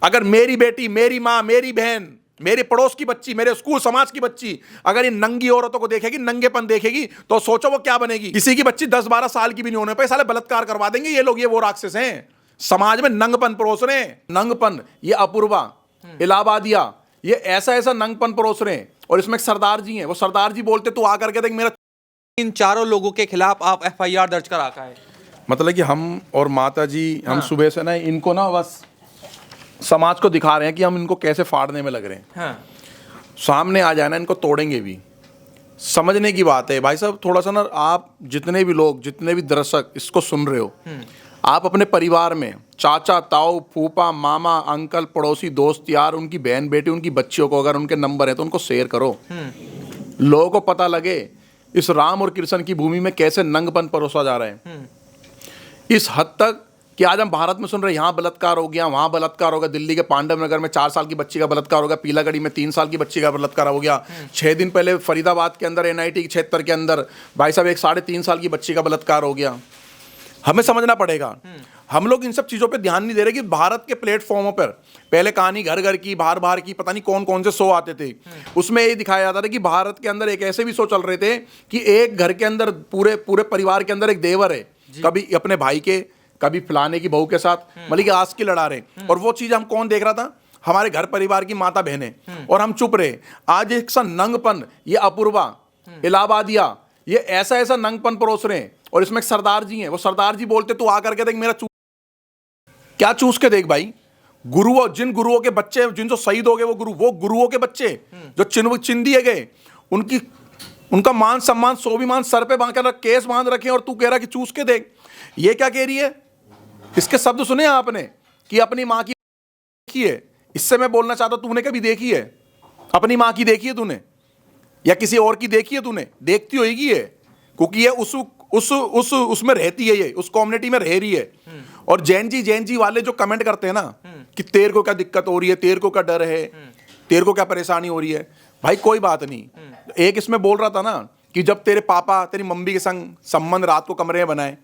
अगर मेरी बेटी, मेरी माँ, मेरी बहन, मेरे पड़ोस की बच्ची, मेरे स्कूल समाज की बच्ची अगर इन नंगी औरतों को देखेगी, नंगेपन देखेगी, तो सोचो वो क्या बनेगी। किसी की बच्ची 10-12 साल की भी नहीं होने पे साले बलात्कार करवा देंगे ये लोग। ये वो राक्षस हैं समाज में नंगपन परोस रहे हैं। नंगपन, ये अपूर्वा, इलाहाबादिया, ये ऐसा ऐसा नंगपन परोस रहे हैं। और इसमें एक सरदार जी हैं, वो सरदार जी बोलते तू आकर के देख मेरा। इन चारों लोगों के खिलाफ आप एफआईआर दर्ज करा का है। मतलब कि हम और माता जी, हम सुबह से ना इनको ना बस समाज को दिखा रहे हैं कि हम इनको कैसे फाड़ने में लग रहे हैं। हाँ। सामने आ जाना, इनको तोड़ेंगे भी। समझने की बात है भाई साहब, थोड़ा सा ना आप जितने भी लोग, जितने भी दर्शक इसको सुन रहे हो, आप अपने परिवार में चाचा, ताऊ, फूफा, मामा, अंकल, पड़ोसी, दोस्त, यार, उनकी बहन बेटी, उनकी बच्चियों को अगर उनके नंबर है तो उनको शेयर करो। लोगों को पता लगे इस राम और कृष्ण की भूमि में कैसे नंगपन परोसा जा रहा है। इस हद तक कि आज हम भारत में सुन रहे हैं यहाँ बलात्कार हो गया, वहाँ बलात्कार हो गया, दिल्ली के पांडव नगर में 4 साल की बच्ची का बलात्कार हो गया, पीलागढ़ी में 3 साल की बच्ची का बलात्कार हो गया, 6 दिन पहले फरीदाबाद के अंदर एनआईटी क्षेत्र के अंदर भाई साहब एक 3.5 साल की बच्ची का बलात्कार हो गया। हमें समझना पड़ेगा, हम लोग इन सब चीज़ों पे ध्यान नहीं दे रहे कि भारत के प्लेटफॉर्मों पर पहले कहानी घर घर की, बाहर बाहर की, पता नहीं कौन कौन से शो आते थे, उसमें ये दिखाया जाता था कि भारत के अंदर एक ऐसे भी शो चल रहे थे कि एक घर के अंदर पूरे पूरे परिवार के अंदर एक देवर है, कभी अपने भाई के, कभी फलाने की बहू के साथ मतलब कि आस की लड़ा रहे। और वो चीज़ हम कौन देख रहा था? हमारे घर परिवार की माता बहनें, और हम चुप रहे। आज एक सा नंगपन, ये अपूर्वा, इलाहाबादिया, ये ऐसा ऐसा नंगपन परोस रहे हैं। और इसमें एक सरदार जी हैं, वो सरदार जी बोलते तू आकर के देख मेरा क्या चूस के देख भाई। गुरुओं, जिन गुरुओं के बच्चे जिन जो शहीद हो गए वो गुरुओं के बच्चे जो चिन दिए गए, उनका मान सम्मान, स्वाभिमान सर पे बांध कर केस बांध रखे, और तू कह रहा कि चूस के देख। ये क्या कह रही है? इसके शब्द सुने आपने कि अपनी माँ की देखी है। इससे मैं बोलना चाहता हूं, तूने कभी देखी है? अपनी माँ की देखी है तूने, या किसी और की देखी है तूने? देखती होगी है, क्योंकि ये उसमें रहती है, ये उस कम्युनिटी में रह रही है। और जैन जी वाले जो कमेंट करते हैं ना कि तेरे को क्या दिक्कत हो रही है, तेरे को क्या डर है, तेरे को क्या परेशानी हो रही है, भाई कोई बात नहीं। एक इसमें बोल रहा था ना कि जब तेरे पापा तेरी मम्मी के संग संबंध रात को कमरे में बनाए,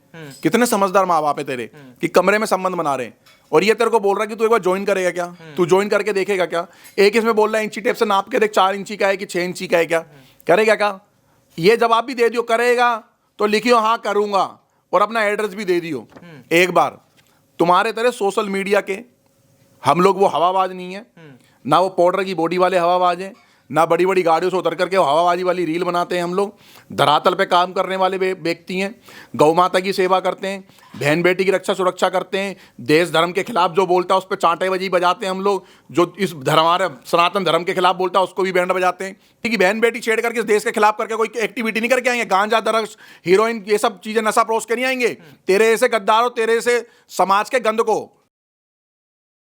कितने समझदार माँ बाप है तेरे कि कमरे में संबंध बना रहे हैं, और ये तेरे को बोल रहा है कि तू एक बार ज्वाइन करेगा क्या, तू ज्वाइन करके देखेगा क्या। एक इसमें बोल रहा है इंची टेप से नाप के देख 4 इंची का है कि 6 इंची का है, क्या करेगा क्या? ये जवाब भी दे दियो, करेगा तो लिखियो हाँ करूंगा, और अपना एड्रेस भी दे दियो। एक बार तुम्हारे तरह सोशल मीडिया के हम लोग वो हवाबाज नहीं है, ना वो पाउडर की बॉडी वाले हवाबाज हैं, ना बड़ी बड़ी गाड़ियों से उतर करके वो हवाबाजी वाली रील बनाते हैं। हम लोग धरातल पे काम करने वाले व्यक्ति हैं, गौ माता की सेवा करते हैं, बहन बेटी की रक्षा सुरक्षा करते हैं, देश धर्म के खिलाफ जो बोलता है उस पर चांटे बजी बजाते हैं हम लोग, जो इस हमारे सनातन धर्म के खिलाफ बोलता है उसको भी बैंड बजाते हैं। ठीक है, बहन बेटी छेड़ करके इस देश के खिलाफ करके कोई एक्टिविटी नहीं करके आएंगे, गांजा ड्रग्स हीरोइन ये सब चीजें नशा परोस के नहीं आएंगे। तेरे ऐसे गद्दारों, तेरे ऐसे समाज के गंद को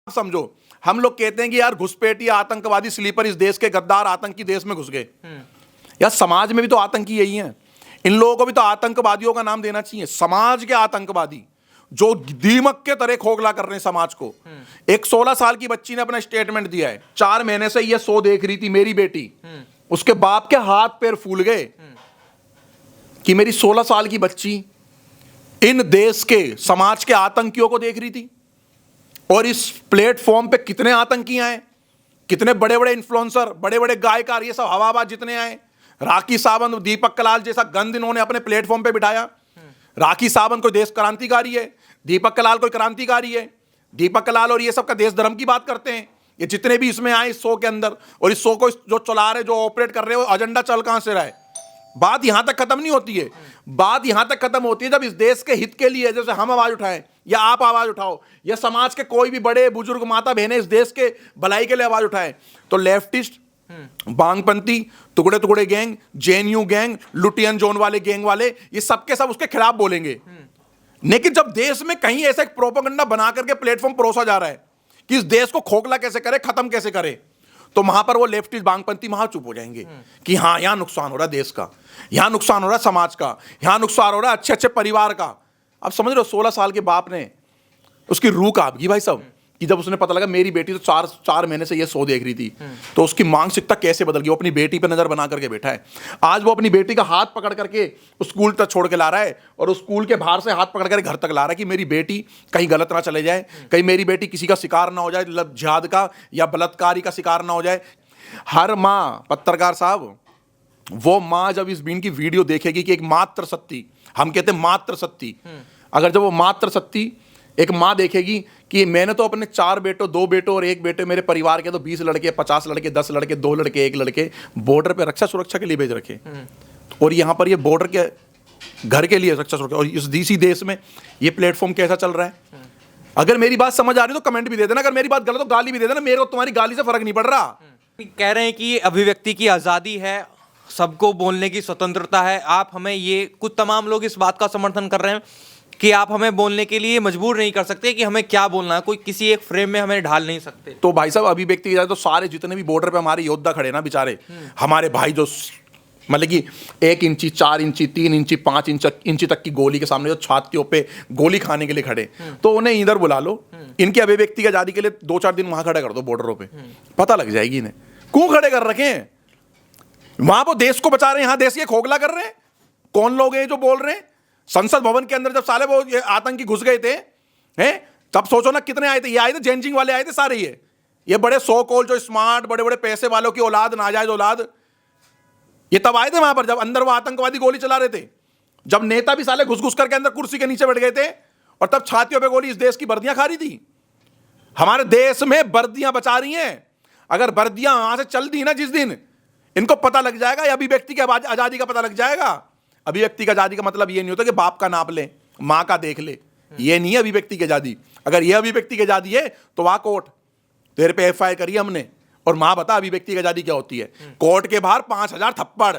समझो। हम लोग कहते हैं कि यार घुसपैठी आतंकवादी स्लीपर इस देश के गद्दार आतंकी देश में घुस गए। यार समाज में भी तो आतंकी यही हैं, इन लोगों को भी तो आतंकवादियों का नाम देना चाहिए। समाज के आतंकवादी जो दीमक के तरह खोखला कर रहे हैं समाज को। एक 16 साल की बच्ची ने अपना स्टेटमेंट दिया है, 4 महीने से ये शो देख रही थी मेरी बेटी, उसके बाप के हाथ पैर फूल गए कि मेरी 16 साल की बच्ची इन देश के समाज के आतंकियों को देख रही थी। और इस प्लेटफॉर्म पे कितने आतंकी आए, कितने बड़े बड़े इन्फ्लुएंसर, बड़े बड़े गायकार, ये सब हवाबाज जितने आए, राखी सावंत, दीपक कलाल जैसा गंद इन्होंने अपने प्लेटफॉर्म पे बिठाया। राखी सावंत कोई देश क्रांतिकारी है, दीपक कलाल कोई क्रांतिकारी है। दीपक कलाल और ये सब का देश धर्म की बात करते हैं। ये जितने भी इसमें आए इस शो के अंदर, और इस शो को जो चला रहे, जो ऑपरेट कर रहे हो, एजेंडा चल कहां से रहा है? बात यहां तक खत्म नहीं होती है। बात यहां तक खत्म होती है जब इस देश के हित के लिए, जैसे हम आवाज उठाएं या आप आवाज उठाओ या समाज के कोई भी बड़े बुजुर्ग माता बहनें इस देश के भलाई के लिए आवाज उठाएं, तो लेफ्टिस्ट, बांगपंथी, टुकड़े टुकड़े gang, JNU gang, Lutyens zone वाले गैंग वाले, ये सबके सब उसके खिलाफ बोलेंगे। लेकिन जब देश में कहीं ऐसा एक प्रोपेगेंडा बना करके प्लेटफॉर्म परोसा जा रहा है कि इस देश को खोखला कैसे करे, खत्म कैसे करे, तो वहां पर वो लेफ्टिस्ट बांगपंथी वहां चुप हो जाएंगे कि हाँ यहां नुकसान हो रहा है देश का, यहां नुकसान हो रहा है समाज का, यहां नुकसान हो रहा है अच्छे अच्छे परिवार का। अब समझ रहे हो, 16 साल के बाप ने उसकी रूह कांप गई भाई साहब कि जब उसने पता लगा मेरी बेटी तो चार महीने से ये शो देख रही थी, तो उसकी मानसिकता कैसे बदल गई। वो अपनी बेटी पे नजर बना करके बैठा है। आज वो अपनी बेटी का हाथ पकड़ करके स्कूल तक छोड़ के ला रहा है, और उस स्कूल के बाहर से हाथ पकड़ करके घर तक ला रहा है कि मेरी बेटी कहीं गलत ना चले जाए, कहीं मेरी बेटी किसी का शिकार ना हो जाए, जिहाद का या बलात्कारी का शिकार ना हो जाए। हर माँ, पत्रकार साहब, वो माँ जब इस बीन की वीडियो देखेगी कि एक मात्र सत्ती, हम कहते हैं मात्र सत्ती, अगर जब वो मात्र सत्ती एक माँ देखेगी कि मैंने तो अपने 4 बेटों, 2 बेटों और 1 बेटे, मेरे परिवार के तो 20 लड़के, 50 लड़के, 10 लड़के, 2 लड़के, 1 लड़के बॉर्डर पे रक्षा सुरक्षा के लिए भेज रखे, और यहाँ पर ये बॉर्डर के घर के लिए रक्षा सुरक्षा, और इस इसी देश में ये प्लेटफॉर्म कैसा चल रहा है। अगर मेरी बात समझ आ रही है तो कमेंट भी दे देना, अगर मेरी बात गलत तो गाली भी दे देना, मेरे को तुम्हारी गाली से फर्क नहीं पड़ रहा। कह रहे हैं कि ये अभिव्यक्ति की आज़ादी है, सबको बोलने की स्वतंत्रता है। आप हमें ये, कुछ तमाम लोग इस बात का समर्थन कर रहे हैं कि आप हमें बोलने के लिए मजबूर नहीं कर सकते कि हमें क्या बोलना है, कोई किसी एक फ्रेम में हमें ढाल नहीं सकते। तो भाई साहब, अभिव्यक्ति की जाए तो सारे जितने भी बॉर्डर पे हमारे योद्धा खड़े ना बेचारे, हमारे भाई जो मतलब कि 1 इंची, 4 इंची, 3 इंची, 5 इंची तक की गोली के सामने जो छातियों पे गोली खाने के लिए खड़े, तो उन्हें इधर बुला लो, इनकी अभिव्यक्ति की आजादी के लिए 2-4 दिन वहां खड़े कर दो बॉर्डरों पे, पता लग जाएगी इन्हें क्यों खड़े कर रखे हैं। वहां वो देश को बचा रहे हैं, यहां देश के खोखला कर रहे हैं। कौन लोग हैं जो बोल रहे हैं? संसद भवन के अंदर जब साले वो ये आतंकी घुस गए थे, हैं, तब सोचो ना कितने आए थे। ये आए थे जेनजिंग वाले, आए थे सारे, ये बड़े सो कॉल जो स्मार्ट, बड़े बड़े पैसे वालों की औलाद, नाजायज औलाद, ये तब आए थे वहां पर जब अंदर वो आतंकवादी गोली चला रहे थे, जब नेता भी साले घुस घुस करके अंदर कुर्सी के नीचे बैठ गए थे, और तब छातियों पे गोली इस देश की वर्दियां खा रही थी। हमारे देश में वर्दियां बचा रही हैं। अगर वर्दियां वहां से चल दी ना जिस दिन, इनको पता लग जाएगा, या अभिव्यक्ति की आजादी का पता लग जाएगा। अभिव्यक्ति की आजादी का मतलब ये नहीं होता कि बाप का नाप ले, मां का देख ले, ये नहीं है अभिव्यक्ति की आजादी। अगर ये अभिव्यक्ति की आजादी है तो वहां कोर्ट, तेरे पे एफआईआर करी हमने, और मां बता अभिव्यक्ति की आजादी क्या होती है। कोर्ट के बाहर 5000 थप्पड़।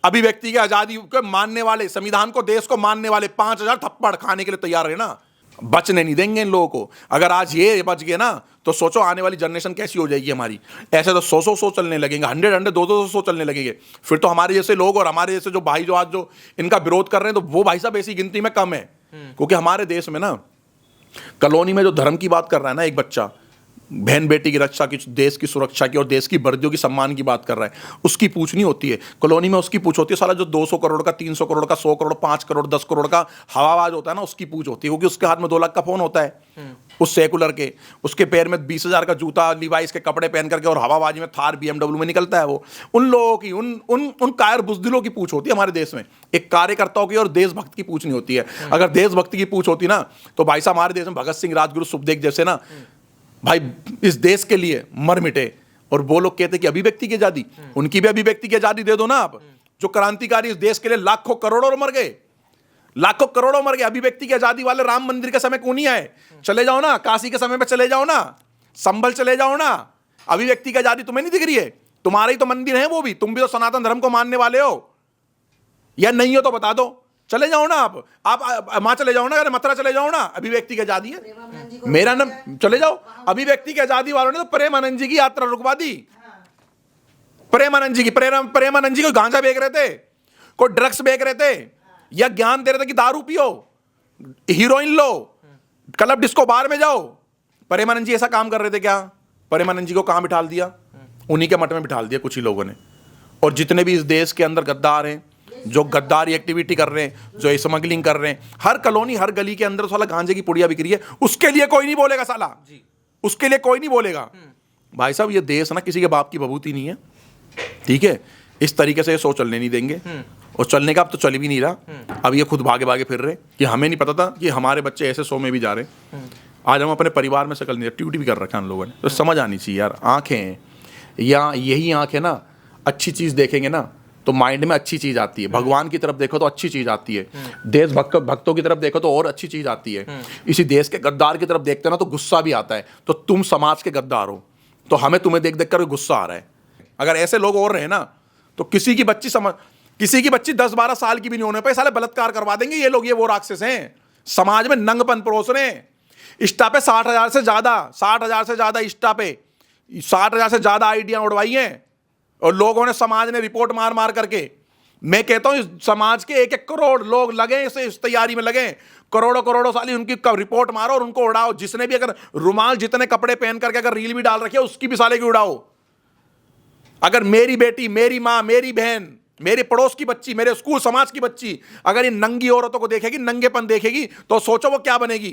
अभिव्यक्ति की आजादी को मानने वाले, संविधान को, देश को मानने वाले 5000 थप्पड़ खाने के लिए तैयार है ना। बचने नहीं देंगे इन लोगों को। अगर आज ये बच गए ना, तो सोचो आने वाली जनरेशन कैसी हो जाएगी हमारी। ऐसे तो 100 चलने लगेंगे, 100 200 चलने लगेंगे। फिर तो हमारे जैसे लोग और हमारे जैसे जो भाई जो आज जो इनका विरोध कर रहे हैं, तो वो भाई साहब ऐसी गिनती में कम है। क्योंकि हमारे देश में ना, कॉलोनी में जो धर्म की बात कर रहा है ना एक बच्चा, बहन बेटी की रक्षा की, देश की सुरक्षा की और देश की वर्दियों की सम्मान की बात कर रहा है, उसकी पूछ नहीं होती है कॉलोनी में। उसकी पूछ होती है साला जो 200 करोड़ का, 300 करोड़ का, 100 करोड़, 5 करोड़, 10 करोड़ का हवाबाज होता है ना, उसकी पूछ होती है। क्योंकि उसके हाथ में 2 लाख का फोन होता है, उस सेकुलर के, उसके पैर में 20,000 का जूता, लिवाइस के कपड़े पहन करके, और हवाबाजी में थार BMW में निकलता है वो। उन लोगों की, उन कायर बुजदिलों की पूछ होती है हमारे देश में। एक कार्यकर्ताओं की और देशभक्त की पूछ नहीं होती है। अगर देशभक्ति की पूछ होती ना, तो भाई साहब हमारे देश में भगत सिंह, राजगुरु, सुखदेव जैसे ना भाई इस देश के लिए मर मिटे। और वो लोग कहते कि अभिव्यक्ति की आजादी, उनकी भी अभिव्यक्ति की आजादी दे दो ना आप। जो क्रांतिकारी इस देश के लिए लाखों करोड़ों मर गए, लाखों करोड़ों मर गए, अभिव्यक्ति की आजादी वाले राम मंदिर के समय क्यों नहीं आए? चले जाओ ना, काशी के समय पे चले जाओ ना, संभल चले जाओ ना। अभिव्यक्ति की आजादी तुम्हें नहीं दिख रही है? तुम्हारे ही तो मंदिर है वो भी, तुम भी तो सनातन धर्म को मानने वाले हो, या नहीं हो तो बता दो। चले जाओ ना आप वहां चले जाओ ना, अरे मथुरा चले जाओ ना, अभिव्यक्ति की आजादी है। मेरा नाम चले जाओ। अभिव्यक्ति की आजादी वालों ने तो प्रेमानंद जी की यात्रा रुकवा दी। प्रेमानंद जी की, प्रेमानंद जी को गांजा बेच रहे थे, कोई ड्रग्स बेच रहे थे, या ज्ञान दे रहे थे कि दारू पियो, हीरोइन लो, क्लब डिस्को बार में जाओ। प्रेमानंद जी ऐसा काम कर रहे थे क्या? प्रेमानंद जी को कहां बिठाल दिया? उन्हीं के मठ में बिठाल दिया कुछ ही लोगों ने। और जितने भी इस देश के अंदर गद्दार हैं, जो गद्दारी एक्टिविटी कर रहे हैं, जो स्मगलिंग कर रहे हैं, हर कॉलोनी, हर गली के अंदर साला गांजे की पुड़िया बिक रही है, उसके लिए कोई नहीं बोलेगा साला, उसके लिए कोई नहीं बोलेगा। भाई साहब, ये देश ना किसी के बाप की बबूती नहीं है, ठीक है? इस तरीके से ये सोच चलने नहीं देंगे, और चलने का अब तो चल भी नहीं रहा। अब ये खुद भागे भागे फिर रहे कि हमें नहीं पता था कि हमारे बच्चे ऐसे शो में भी जा रहे हैं। आज हम अपने परिवार में शकल नहीं, ट्यूटी भी कर रखा है उन लोगों ने। तो समझ आनी चाहिए यार, आंखें हैं, या यही आंखें ना अच्छी चीज़ देखेंगे ना तो माइंड में अच्छी चीज़ आती है। भगवान की तरफ देखो तो अच्छी चीज़ आती है, देश भक्तों की तरफ देखो तो और अच्छी चीज़ आती है। इसी देश के गद्दार की तरफ देखते ना तो गुस्सा भी आता है। तो तुम समाज के गद्दार हो, तो हमें तुम्हें देख देख कर गुस्सा आ रहा है। अगर ऐसे लोग और रहे ना, तो किसी की बच्ची 10-12 साल की भी नहीं होने पर साले बलात्कार करवा देंगे ये लोग। ये वो राक्षस हैं, समाज में नंगपन परोस रहे हैं। इंस्टा पे 60,000 से ज़्यादा इंस्टा पे 60,000 से ज़्यादा आइडियाँ उड़वाई हैं, और लोगों ने, समाज ने रिपोर्ट मार मार करके मैं कहता हूं इस समाज के 1-1 करोड़ लोग लगे इस तैयारी में लगे, करोड़ों करोड़ों साली उनकी रिपोर्ट मारो और उनको उड़ाओ। जिसने भी अगर रुमाल जितने कपड़े पहन करके अगर रील भी डाल रखी है उसकी भी साले की उड़ाओ। अगर मेरी बेटी, मेरी मां, मेरी बहन, मेरे पड़ोस की बच्ची, मेरे स्कूल समाज की बच्ची अगर इन नंगी औरतों को देखेगी, नंगेपन देखेगी, तो सोचो वो क्या बनेगी।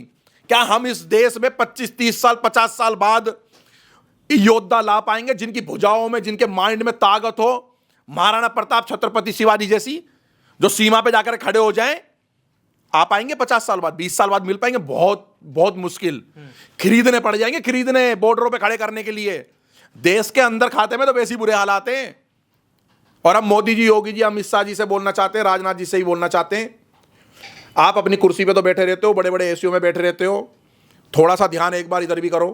क्या हम इस देश में 25-30 साल 50 साल बाद योद्धा ला पाएंगे जिनकी भुजाओं में, जिनके माइंड में ताकत हो, महाराणा प्रताप, छत्रपति शिवाजी जैसी, जो सीमा पे जाकर खड़े हो जाएं? आ पाएंगे 50 साल बाद, 20 साल बाद मिल पाएंगे? बहुत बहुत मुश्किल। खरीदने पड़ जाएंगे, खरीदने बॉर्डरों पे खड़े करने के लिए। देश के अंदर खाते में तो वैसे ही बुरे हालात हैं। और अब मोदी जी, योगी जी, अमित शाह जी से बोलना चाहते हैं, राजनाथ जी से ही बोलना चाहते हैं, आप अपनी कुर्सी पे तो बैठे रहते हो, बड़े बड़े एसीओ में बैठे रहते हो, थोड़ा सा ध्यान एक बार इधर भी करो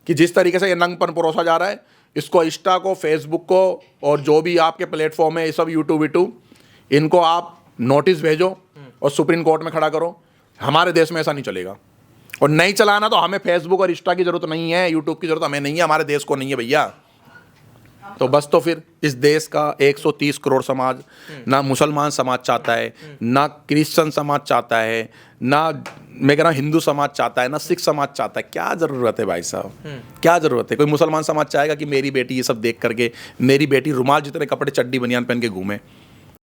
कि जिस तरीके से ये नंगपन परोसा जा रहा है, इसको इंस्टा को, फेसबुक को और जो भी आपके प्लेटफॉर्म है, ये सब यूट्यूब, इनको आप नोटिस भेजो और सुप्रीम कोर्ट में खड़ा करो। हमारे देश में ऐसा नहीं चलेगा। और नहीं चलाना तो हमें फेसबुक और इंस्टा की जरूरत नहीं है, यूट्यूब की जरूरत हमें नहीं है, हमारे देश को नहीं है भैया। तो बस, तो फिर इस देश का 130 करोड़ समाज, ना मुसलमान समाज चाहता है, ना क्रिश्चियन समाज चाहता है, ना मैं कह रहा हूँ हिंदू समाज चाहता है, ना सिख समाज चाहता है। क्या ज़रूरत है भाई साहब, क्या ज़रूरत है? कोई मुसलमान समाज चाहेगा कि मेरी बेटी ये सब देख करके, मेरी बेटी रुमाल जितने कपड़े, चड्डी बनियान पहन के घूमे?